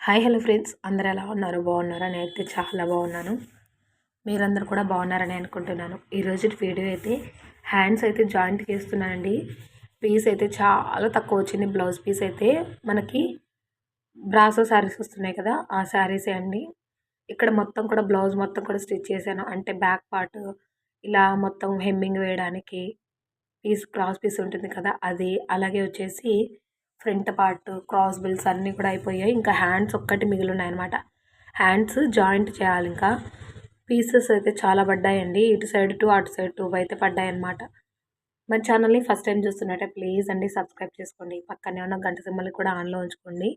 Hi hello friends, అందరూ ఎలా ఉన్నారు? బాగున్నారా? నేనైతే చాలా బాగున్నాను. మీరందరూ కూడా బాగున్నారని అనుకుంటున్నాను. ఈరోజు వీడియో అయితే హ్యాండ్స్ అయితే జాయింట్ చేస్తున్నానండి. పీస్ అయితే చాలా తక్కువ వచ్చింది. బ్లౌజ్ పీస్ అయితే మనకి బ్రాసో శారీస్ వస్తున్నాయి కదా, ఆ శారీసే అండి. ఇక్కడ మొత్తం కూడా బ్లౌజ్ మొత్తం కూడా స్టిచ్ చేశాను. అంటే బ్యాక్ పార్ట్ ఇలా మొత్తం హెమ్మింగ్ వేయడానికి పీస్ క్రాస్ పీస్ ఉంటుంది కదా, అది అలాగే వచ్చేసి ఫ్రంట్ పార్ట్ క్రాస్ బిల్స్ అన్నీ కూడా అయిపోయాయి. ఇంకా హ్యాండ్స్ ఒక్కటి మిగిలి ఉన్నాయన్నమాట. హ్యాండ్స్ జాయింట్ చేయాలి. ఇంకా పీసెస్ అయితే చాలా పడ్డాయండి. ఇటు సైడ్ 2 అటు సైడ్ 2 అయితే పడ్డాయన్నమాట. మన ఛానల్ని ఫస్ట్ టైం చూస్తున్నట్టే ప్లీజ్ అండి సబ్స్క్రైబ్ చేసుకోండి. పక్కనే ఉన్న గంట సింబల్ని కూడా ఆన్లో ఉంచుకోండి.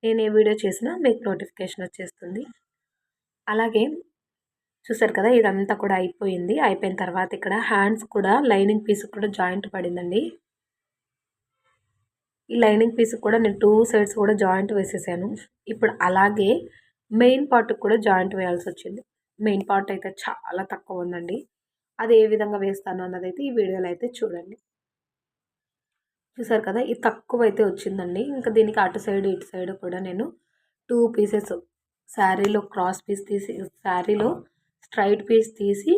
నేను ఏ వీడియో చేసినా మీకు నోటిఫికేషన్ వచ్చేస్తుంది. అలాగే చూసారు కదా, ఇదంతా కూడా అయిపోయింది. అయిపోయిన తర్వాత ఇక్కడ హ్యాండ్స్ కూడా లైనింగ్ పీస్ కూడా జాయింట్ పడిందండి. ఈ లైనింగ్ పీస్ కూడా నేను 2 సైడ్స్ కూడా జాయింట్ వేసేసాను. ఇప్పుడు అలాగే మెయిన్ పార్ట్కి కూడా జాయింట్ వేయాల్సి వచ్చింది. మెయిన్ పార్ట్ అయితే చాలా తక్కువ ఉందండి. అది ఏ విధంగా వేస్తాను అన్నదైతే ఈ వీడియోలో అయితే చూడండి. చూసారు కదా, ఇది తక్కువ అయితే వచ్చిందండి. ఇంకా దీనికి అటు సైడ్ ఇటు సైడ్ కూడా నేను 2 పీసెస్ శారీలో క్రాస్ పీస్ తీసి, శారీలో స్ట్రైట్ పీస్ తీసి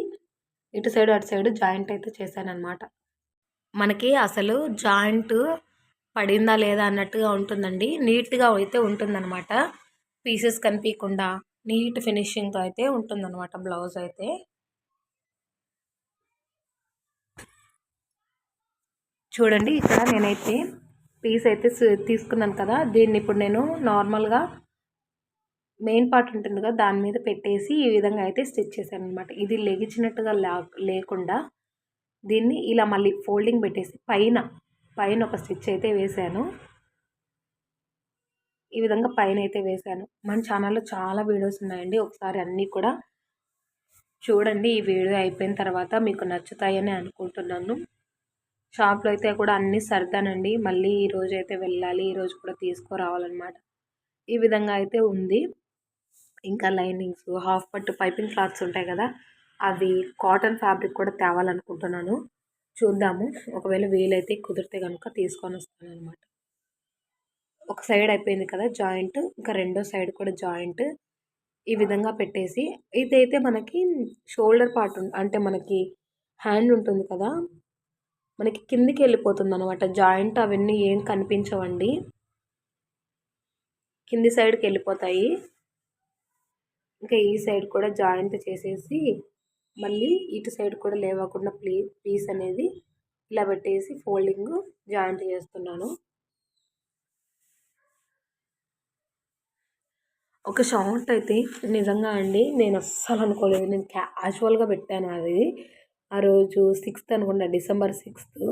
ఇటు సైడ్ అటు సైడ్ జాయింట్ అయితే చేశాను అనమాట. మనకి అసలు జాయింట్ పడిందా లేదా అన్నట్టుగా ఉంటుందండి. నీట్గా అయితే ఉంటుందన్నమాట. పీసెస్ కనిపించకుండా నీట్ ఫినిషింగ్తో అయితే ఉంటుందన్నమాట బ్లౌజ్ అయితే. చూడండి, ఇక్కడ నేనైతే పీస్ అయితే తీసుకున్నాను కదా, దీన్ని ఇప్పుడు నేను నార్మల్గా మెయిన్ పార్ట్ ఉంటుంది కదా దాని మీద పెట్టేసి ఈ విధంగా అయితే స్టిచ్ చేశాను అనమాట. ఇది లెగిచినట్టుగా లేకుండా దీన్ని ఇలా మళ్ళీ ఫోల్డింగ్ పెట్టేసి పైన ఒక స్టిచ్ అయితే వేశాను. ఈ విధంగా పైన అయితే వేశాను. మన ఛానల్లో చాలా వీడియోస్ ఉన్నాయండి, ఒకసారి అన్నీ కూడా చూడండి. ఈ వీడియో అయిపోయిన తర్వాత మీకు నచ్చుతాయని అనుకుంటున్నాను. షాప్లో అయితే కూడా అన్నీ సర్దానండి. మళ్ళీ ఈరోజు అయితే వెళ్ళాలి, ఈరోజు కూడా తీసుకురావాలన్నమాట. ఈ విధంగా అయితే ఉంది. ఇంకా లైనింగ్స్, హాఫ్ పట్టు పైపింగ్ క్లాత్స్ ఉంటాయి కదా, అవి కాటన్ ఫ్యాబ్రిక్ కూడా తేవాలనుకుంటున్నాను. చూద్దాము, ఒకవేళ వీలైతే కుదిరితే కనుక తీసుకొని వస్తాను అనమాట. ఒక సైడ్ అయిపోయింది కదా జాయింట్, ఇంకా రెండో సైడ్ కూడా జాయింట్ ఈ విధంగా పెట్టేసి, ఇదైతే మనకి షోల్డర్ పార్ట్ అంటే మనకి హ్యాండ్ ఉంటుంది కదా, మనకి కిందికి వెళ్ళిపోతుంది అనమాట. జాయింట్ అవన్నీ ఏం కనిపించవండి, కింది సైడ్కి వెళ్ళిపోతాయి. ఇంకా ఈ సైడ్ కూడా జాయింట్ చేసేసి మళ్ళీ ఇటు సైడ్ కూడా లేవకుండా పీస్ అనేది ఇలా పెట్టేసి ఫోల్డింగ్ జాయింట్ చేస్తున్నాను. ఒక షార్ట్ అయితే నిజంగా అండి నేను అస్సలు అనుకోలేదు. నేను క్యాజువల్గా పెట్టాను. అది ఆ రోజు 6th అనుకుంటా, December 6th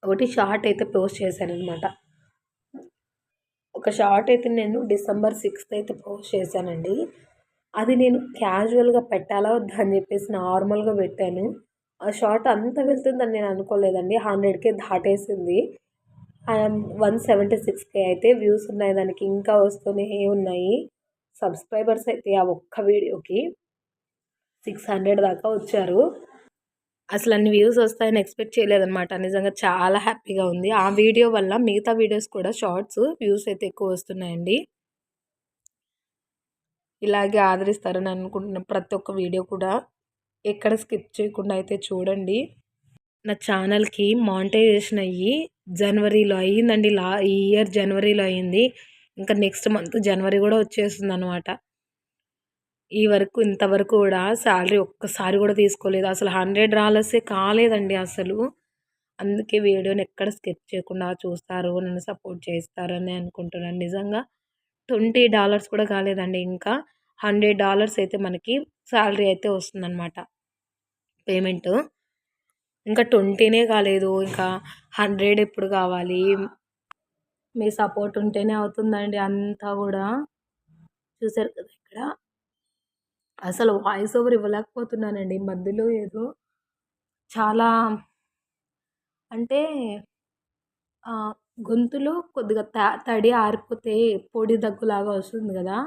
ఒకటి షార్ట్ అయితే పోస్ట్ చేశాను అనమాట. ఒక షార్ట్ అయితే నేను December 6th అయితే పోస్ట్ చేశానండి. అది నేను క్యాజువల్గా పెట్టాలా వద్దా అని చెప్పేసి నార్మల్గా పెట్టాను. ఆ షార్ట్ అంత వెళ్తుందని నేను అనుకోలేదండి. 100K దాటేసింది. 176K అయితే వ్యూస్ ఉన్నాయి దానికి, ఇంకా వస్తూనే ఉన్నాయి. సబ్స్క్రైబర్స్ అయితే ఆ ఒక్క వీడియోకి 600 దాకా వచ్చారు. అసలు అన్ని వ్యూస్ వస్తాయని ఎక్స్పెక్ట్ చేయలేదన్నమాట. నిజంగా చాలా హ్యాపీగా ఉంది. ఆ వీడియో వల్ల మిగతా వీడియోస్ కూడా షార్ట్స్ వ్యూస్ అయితే ఎక్కువ వస్తున్నాయండి. ఇలాగే ఆదరిస్తారని అనుకుంటున్న ప్రతి ఒక్క వీడియో కూడా ఎక్కడ స్కిప్ చేయకుండా అయితే చూడండి. నా ఛానల్కి మానిటైజేషన్ అయ్యి జనవరిలో అయ్యిందండి. ఈ ఇయర్ జనవరిలో అయ్యింది. ఇంకా నెక్స్ట్ మంత్ జనవరి కూడా వచ్చేస్తుంది అనమాట. ఇంతవరకు కూడా శాలరీ ఒక్కసారి కూడా తీసుకోలేదు. అసలు $100 కాలేదండి అసలు. అందుకే వీడియోని ఎక్కడ స్కిప్ చేయకుండా చూస్తారు, నన్ను సపోర్ట్ చేస్తారని అనుకుంటున్నాను. నిజంగా $20 కూడా కాలేదండి. ఇంకా $100 అయితే మనకి శాలరీ అయితే వస్తుందన్నమాట, పేమెంట్. ఇంకా 20నే కాలేదు, ఇంకా 100 ఎప్పుడు కావాలి? మీ సపోర్ట్ ఉంటేనే అవుతుందండి అంతా కూడా. చూసారు కదా, ఇక్కడ అసలు వాయిస్ ఓవర్ ఇవ్వలేకపోతున్నానండి. మధ్యలో ఏదో చాలా అంటే గొంతులో కొద్దిగా తడి ఆరిపోతే పొడి దగ్గులాగా వస్తుంది కదా,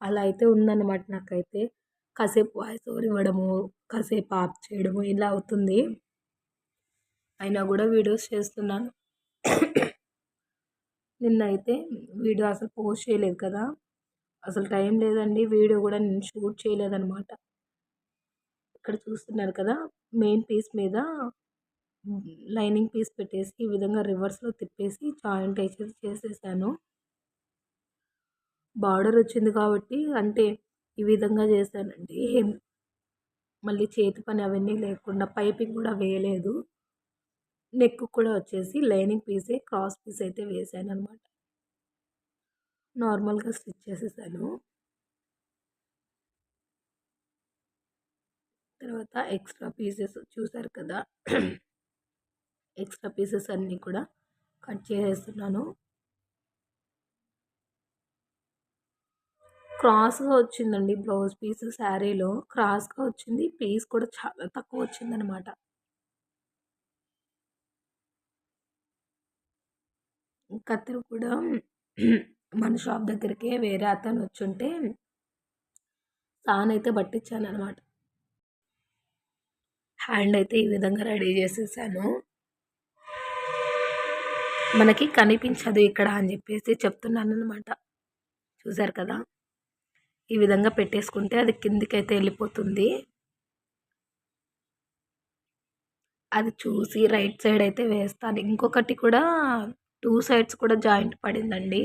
అలా అయితే ఉందన్నమాట నాకైతే. కాసేపు వాయిస్ ఓవర్ ఇవ్వడము, కాసేపు ఆఫ్ చేయడము ఇలా అవుతుంది. అయినా కూడా వీడియోస్ చేస్తున్నాను. నిన్నైతే వీడియో అసలు పోస్ట్ చేయలేదు కదా! అసలు టైం లేదండి. వీడియో కూడా నేను షూట్ చేయలేదనమాట. ఇక్కడ చూస్తున్నారు కదా! మెయిన్ పీస్ మీద లైనింగ్ పీస్ పెట్టేసి ఈ విధంగా రివర్స్‌లో తిప్పేసి జాయింట్ అయితే చేసేసాను. బార్డర్ వచ్చింది కాబట్టి అంటే ఈ విధంగా చేశానండి. మళ్ళీ చేతి పని అవన్నీ లేకుండా పైపింగ్ కూడా వేయలేదు. నెక్ కూడా వచ్చేసి లైనింగ్ పీసే క్రాస్ పీస్ అయితే వేశాననమాట. నార్మల్‌గా స్టిచ్ చేసేసాను. తర్వాత ఎక్స్ట్రా పీసెస్ చూసారు కదా! ఎక్స్ట్రా పీసెస్ అన్నీ కూడా కట్ చేసేస్తున్నాను. క్రాస్‌గా వచ్చిందండి బ్లౌజ్ పీస్ శారీలో. క్రాస్‌గా వచ్చింది. పీస్ కూడా చాలా తక్కువ వచ్చిందనమాట. కత్తెర కూడా మన షాప్ దగ్గరికే వేరే అతను వచ్చుంటే సానయితే పట్టించాననమాట. హ్యాండ్ అయితే ఈ విధంగా రెడీ చేసేసాను. మనకి కనిపించదు ఇక్కడ అని చెప్పేసి చెప్తున్నాననమాట. చూసారు కదా! ఈ విధంగా పెట్టేసుకుంటే అది కిందికైతే వెళ్ళిపోతుంది. అది చూసి రైట్ సైడ్ అయితే వేస్తాను. ఇంకొకటి కూడా 2 సైడ్స్ కూడా జాయింట్ పడిందండి.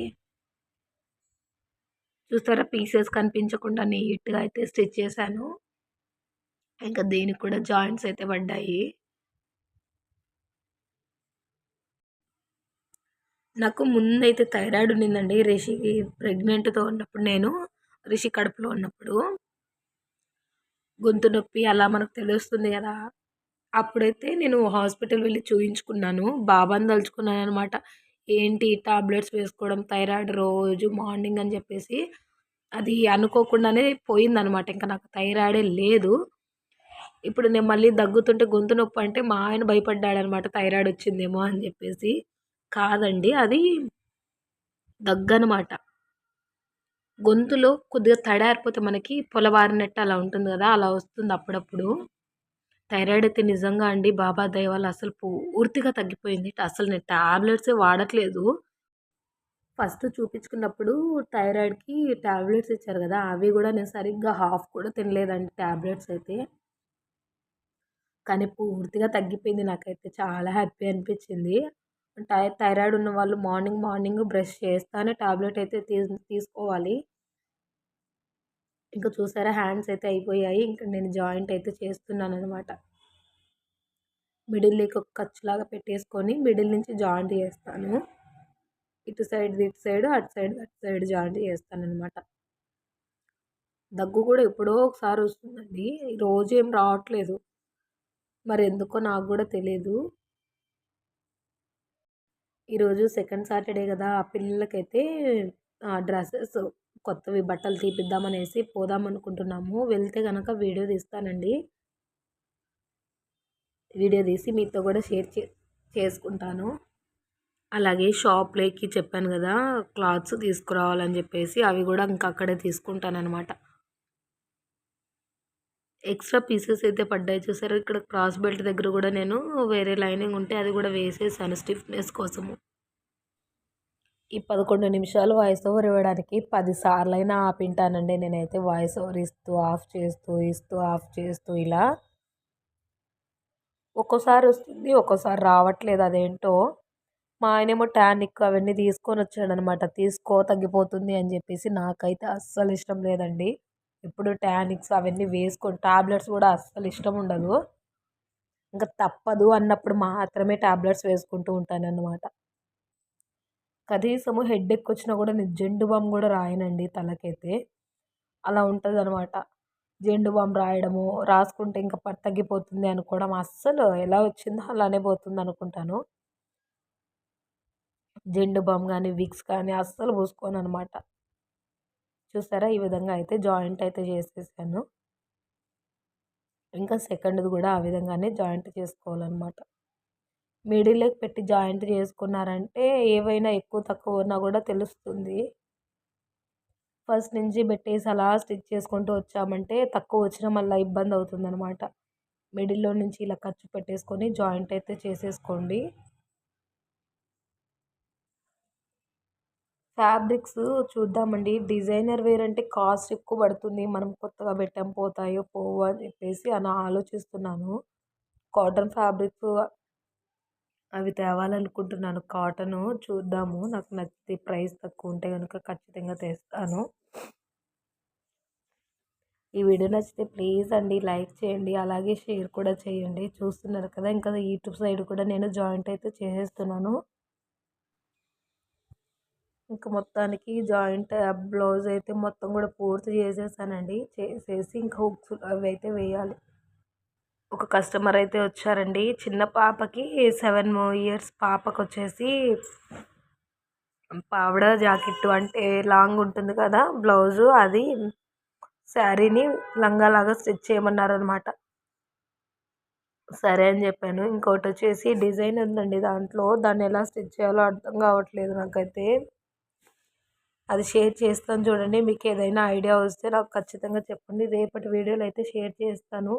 చూసారా పీసెస్ కనిపించకుండా నీట్‌గా అయితే స్టిచ్ చేశాను. ఇంకా దీనికి కూడా జాయింట్స్ అయితే పడ్డాయి. నాకు ముందైతే థైరాయిడ్ ఉండిందండి. రిషికి ప్రెగ్నెంట్‌తో ఉన్నప్పుడు రిషి కడుపులో ఉన్నప్పుడు గొంతు నొప్పి అలా మనకు తెలుస్తుంది గదా! అప్పుడైతే నేను హాస్పిటల్ వెళ్లి చూయించుకున్నాను. బాబాని తలుచుకున్నాననమాట. ఏంటి టాబ్లెట్స్ వేసుకోవడం థైరాయిడ్ రోజు మార్నింగ్ అని చెప్పేసి అది అనుకోకుండానే పోయిందనమాట. ఇంక నాకు థైరాయిడే లేదు. ఇప్పుడు నేను మళ్ళీ దగ్గుతుంటే గొంతు నొప్పి అంటే మా ఆయన భయపడ్డాడనమాట. థైరాయిడ్ వచ్చిందేమో అని చెప్పేసి. కాదండి అది దగ్గనమాట. గొంతులో కొద్దిగా తడారిపోతే మనకి పొలబారినట్టు అలా ఉంటుంది గదా! అలా వస్తుంది అప్పుడప్పుడు. థైరాయిడ్ అయితే నిజంగా అండి బాబా దయ వల్ల అసలు పూర్తిగా తగ్గిపోయింది. అసలు నేను టాబ్లెట్సే వాడట్లేదు. ఫస్ట్ చూపించుకున్నప్పుడు థైరాయిడ్‌కి టాబ్లెట్స్ ఇచ్చారు గదా! అవి గూడా నేను సరిగ్గా హాఫ్ కూడా తినలేదండి టాబ్లెట్స్ అయితే. కానీ పూర్తిగా తగ్గిపోయింది. నాకైతే చాలా హ్యాపీ అనిపించింది. థైరాయిడ్ ఉన్నవాళ్ళు మార్నింగ్ మార్నింగ్ బ్రష్ చేస్తానే టాబ్లెట్ అయితే తీసుకోవాలి. ఇంక చూసారా హ్యాండ్స్ అయితే అయిపోయాయి. ఇంక నేను జాయింట్ అయితే చేస్తున్నాననమాట. మిడిల్‌లోకి ఒక ఖర్చులాగా పెట్టేసుకొని మిడిల్ నుంచి జాయింట్ చేస్తాను. ఇటు సైడ్‌ది ఇటు సైడ్, అటు సైడ్‌ది అటు సైడ్ జాయింట్ చేస్తాననమాట. దగ్గు కూడా ఎప్పుడో ఒకసారి వస్తుందండి. రోజు ఏం రావట్లేదు. మరెందుకో నాకు గూడా తెలీదు. ఈరోజు సెకండ్ సాటర్డే గదా! ఆ పిల్లలకైతే డ్రెసెస్ కొత్తవి బట్టలు తీపిద్దామనేసి పోదామనుకుంటున్నాము. వెళ్తే గనక వీడియో తీస్తానండి. వీడియో తీసి మీతో గూడా షేర్ చేసుకుంటాను. అలాగే షాప్‌లోకి చెప్పాను గదా! క్లాత్స్ తీసుకురావాలని జెప్పేసి అవి గూడా ఇంక అక్కడే తీసుకుంటాననమాట. ఎక్స్ట్రా పీసెస్ అయితే పడ్డాయి చూసారా? ఇక్కడ క్రాస్ బెల్ట్ దగ్గర గూడా నేను వేరే లైనింగ్ ఉంటే అది గూడా వేసేసాను స్టిఫ్‌నెస్ కోసము. ఈ 11 నిమిషాలు వాయిస్ ఓవర్ ఇవ్వడానికి 10 సార్లైనా ఆపింటానండి నేనైతే వాయిస్ ఓవర్ ఇస్తూ, ఆఫ్ చేస్తూ, ఇస్తూ, ఆఫ్ చేస్తూ ఇలా. ఒక్కోసారి వస్తుంది, ఒక్కోసారి రావట్లేదు అదేంటో. మా ఆయనేమో టానిక్ అవన్నీ తీసుకొనొచ్చాడనమాట. తీసుకో తగ్గిపోతుంది అని జెప్పేసి. నాకైతే అస్సలు ఇష్టం లేదండి. ఎప్పుడు టానిక్స్ అవన్నీ టాబ్లెట్స్ గూడా అస్సలు ఇష్టం ఉండదు. ఇంక తప్పదు అన్నప్పుడు మాత్రమే టాబ్లెట్స్ వేసుకుంటూ ఉంటాననమాట. కనీసము హెడ్‌ఏక్ వచ్చినా గూడా నేను జెండు బామ్ గూడా రాయనండి తలకైతే. అలా ఉంటదనమాట. జెండు బామ్ రాయడము, రాసుకుంటే ఇంక తగ్గిపోతుంది అనుకోవడం అస్సలు ఎలా వచ్చిందో అలానే పోతుందనుకుంటాను. జెండు బామ్ గానీ, విక్స్ కానీ అస్సలు పూసుకోననమాట. చూసారా? ఈ విధంగా అయితే జాయింట్ అయితే చేసేసాను. ఇంకా సెకండ్‌ది గూడా ఆ విధంగానే జాయింట్ చేసుకోవాలనమాట. మిడిల్‌లోకి పెట్టి జాయింట్ చేసుకున్నారంటే ఏవైనా ఎక్కువ తక్కువ ఉన్నా గూడా తెలుస్తుంది. ఫస్ట్ నుంచి పెట్టేసి అలా స్టిచ్ చేసుకుంటూ వచ్చామంటే తక్కువ వచ్చినా మళ్ళా ఇబ్బందవుతుందనమాట. మిడిల్‌లో నుంచి ఇలా ఖర్చు పెట్టేసుకొని జాయింట్ అయితే చేసేసుకోండి. ఫ్యాబ్రిక్స్ చూద్దామండి. డిజైనర్ వేర్ అంటే కాస్ట్ ఎక్కువ పడుతుంది. మనం కొత్తగా పెట్టాం పోతాయో పోవో అని చెప్పేసి అని ఆలోచిస్తున్నాను. కాటన్ ఫ్యాబ్రిక్స్ అవి తేవాలనుకుంటున్నాను. కాటను చూద్దాము. నాకు నచ్చితే ప్రైస్ తక్కువ ఉంటే గనుక ఖచ్చితంగా తెస్తాను. ఈ వీడియో నచ్చితే ప్లీజ్ అండి లైక్ చేయండి. అలాగే షేర్ కూడా చేయండి. చూస్తున్నారు కదా! ఇంకా యూట్యూబ్ సైడ్ కూడా నేను జాయింట్ అయితే చేసేస్తున్నాను. ఇంక మొత్తానికి జాయింట్ బ్లౌజ్ అయితే మొత్తం కూడా పూర్తి చేసేసానండి. చేసేసి ఇంకా హుక్స్ అవైతే వేయాలి. ఒక కస్టమర్ అయితే వచ్చారండి. చిన్న పాపకి 7 ఇయర్స్ పాపకొచ్చేసి పావడ జాకెట్టు అంటే లాంగ్ ఉంటుంది కదా! బ్లౌజు అది శారీని లంగాలాగా స్టిచ్ చేయమన్నారనమాట. సరే అని చెప్పాను. ఇంకోటొచ్చేసి డిజైన్ ఉందండి దాంట్లో. దాన్ని ఎలా స్టిచ్ చేయాలో అర్థం కావట్లేదు నాకైతే. అది షేర్ చేస్తాను చూడండి. మీకేదైనా ఐడియా వస్తే నాకు ఖచ్చితంగా చెప్పండి. రేపటి వీడియోలో అయితే షేర్ చేస్తాను.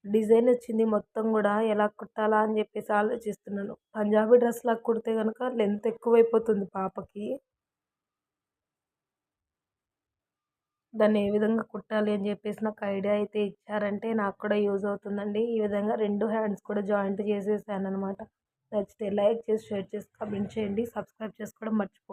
డిజైన్ వచ్చింది మొత్తం గూడా ఎలా కుట్టాలా అని జెప్పేసి ఆలోచిస్తున్నాను. పంజాబీ డ్రెస్‌లాగా కుడితే గనక లెంత్ ఎక్కువైపోతుంది పాపకి. దాన్ని ఏ విధంగా కుట్టాలి అని జెప్పేసి నాకు ఐడియా అయితే ఇచ్చారంటే నాకు కూడా యూజ్ అవుతుందండి. ఈ విధంగా 2 హ్యాండ్స్ కూడా జాయింట్ చేసేసాననమాట. నచ్చితే లైక్ చేసి, షేర్ చేసి, కామెంట్ చేయండి. సబ్స్క్రైబ్ చేసుకోవడం మర్చిపోకండి.